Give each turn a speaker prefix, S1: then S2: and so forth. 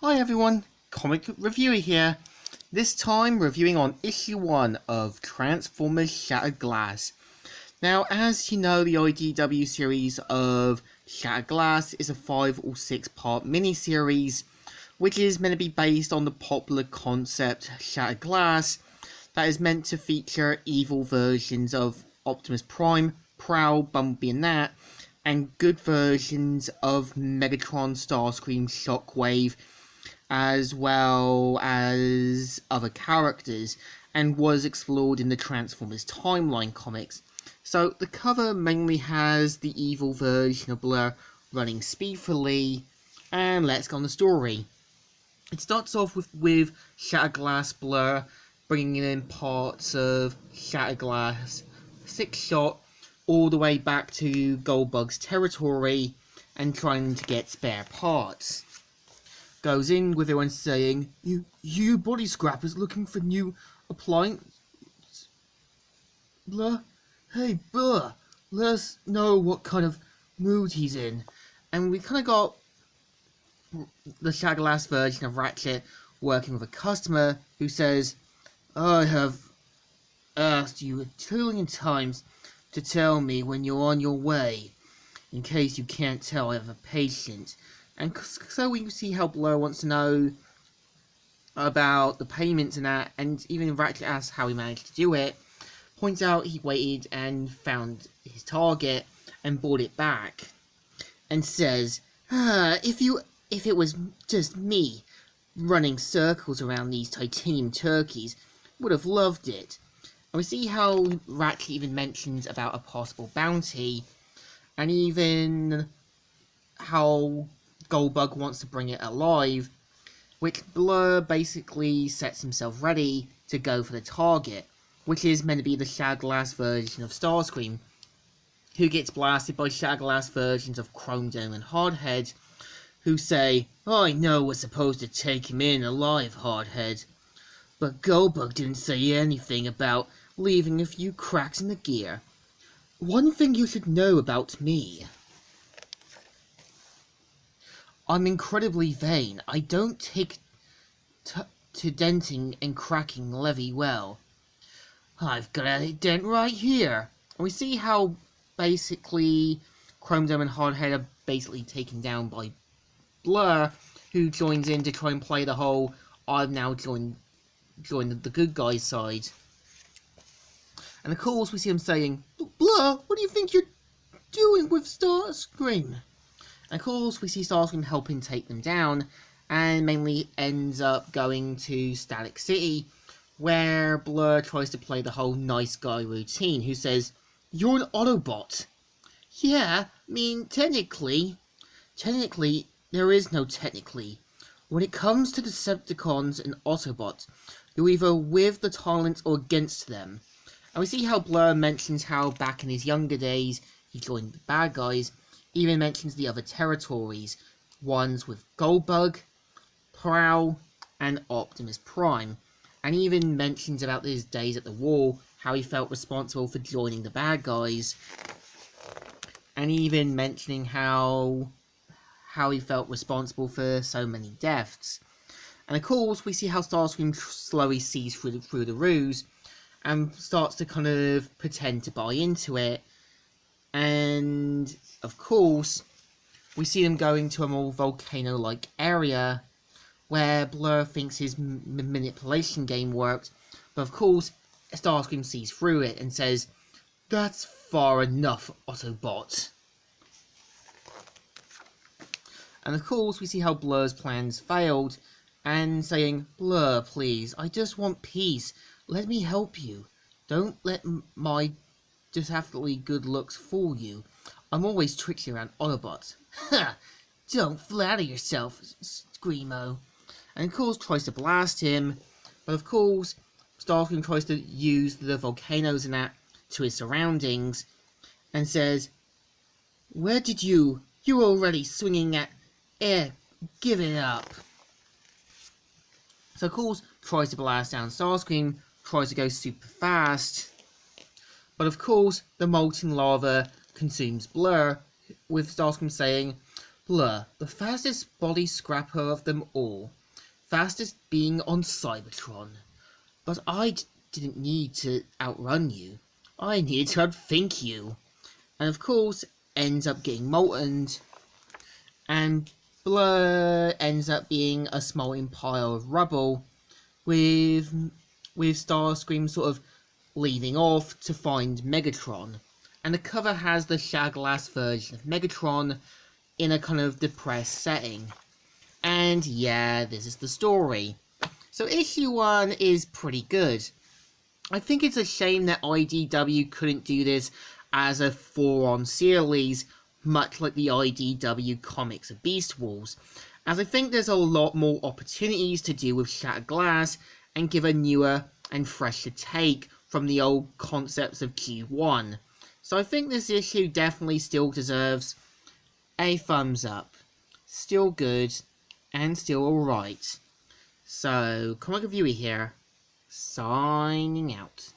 S1: Hi everyone, Comic Reviewer here. This time reviewing on issue 1 of Transformers Shattered Glass. Now, as you know, the IDW series of Shattered Glass is a 5 or 6 part miniseries, which is meant to be based on the popular concept Shattered Glass, that is meant to feature evil versions of Optimus Prime, Prowl, Bumblebee and that, and good versions of Megatron, Starscream, Shockwave, as well as other characters, and was explored in the Transformers Timeline comics. So the cover mainly has the evil version of Blur running speedfully, and let's go on the story. It starts off with Shattered Glass Blur bringing in parts of Shattered Glass 6-shot all the way back to Goldbug's territory and trying to get spare parts. Goes in with everyone saying, You body scrappers looking for new appliance? Blur? Hey, Blur, let us know what kind of mood he's in. And we kind of got the Shattered Glass version of Ratchet working with a customer who says, I have asked you a trillion times to tell me when you're on your way. In case you can't tell, I have a patient. And so we see how Blur wants to know about the payments and that, and even Ratchet asks how he managed to do it. Points out he waited and found his target and brought it back. And says, if it was just me running circles around these titanium turkeys, would have loved it. And we see how Ratchet even mentions about a possible bounty, and even how Goldbug wants to bring it alive, which Blur basically sets himself ready to go for the target, which is meant to be the Shattered Glass version of Starscream, who gets blasted by Shattered Glass versions of Chrome Dome and Hardhead, who say, I know we're supposed to take him in alive, Hardhead, but Goldbug didn't say anything about leaving a few cracks in the gear. One thing you should know about me. I'm incredibly vain. I don't take to denting and cracking levy well. I've got a dent right here. And we see how basically Chrome Dome and Hardhead are basically taken down by Blur, who joins in to try and play the whole I've now joined the good guy's side. And of course we see him saying, Blur, what do you think you're doing with Starscream? And of course we see Starscream helping take them down, and mainly ends up going to Static City, where Blur tries to play the whole nice guy routine, who says, You're an Autobot. Yeah, I mean, technically, there is no technically. When it comes to Decepticons and Autobots, you're either with the Tyrants or against them. And we see how Blur mentions how back in his younger days he joined the bad guys, even mentions the other territories, ones with Goldbug, Prowl, and Optimus Prime, and even mentions about his days at the war, how he felt responsible for joining the bad guys, and even mentioning how he felt responsible for so many deaths. And of course, we see how Starscream slowly sees through the ruse, and starts to kind of pretend to buy into it. And of course, we see them going to a more volcano-like area, where Blur thinks his manipulation game worked, but of course, Starscream sees through it and says, That's far enough, Autobot. And of course, we see how Blur's plans failed, and saying, Blur, please, I just want peace. Let me help you. Don't let my deceptively good looks fool you. I'm always tricky around Autobots. Ha! Don't flatter yourself, Screamo. And of course tries to blast him, but of course Starscream tries to use the volcanoes and that to his surroundings, and says, Where did you're already swinging at air, give it up. So of course tries to blast down Starscream, tries to go super fast, but of course the molten lava consumes Blur, with Starscream saying, Blur, the fastest body scrapper of them all. Fastest being on Cybertron. But didn't need to outrun you. I needed to outthink you. And of course, ends up getting moltened. And Blur ends up being a smoldering pile of rubble with Starscream sort of leaving off to find Megatron. And the cover has the shag-glass version of Megatron in a kind of depressed setting. And yeah, this is the story. So issue 1 is pretty good. I think it's a shame that IDW couldn't do this as a 4-on series, much like the IDW comics of Beast Wars, as I think there's a lot more opportunities to do with Shattered Glass and give a newer and fresher take from the old concepts of Q1. So I think this issue definitely still deserves a thumbs up. Still good, and still alright. So, Comic Reviewer here, signing out.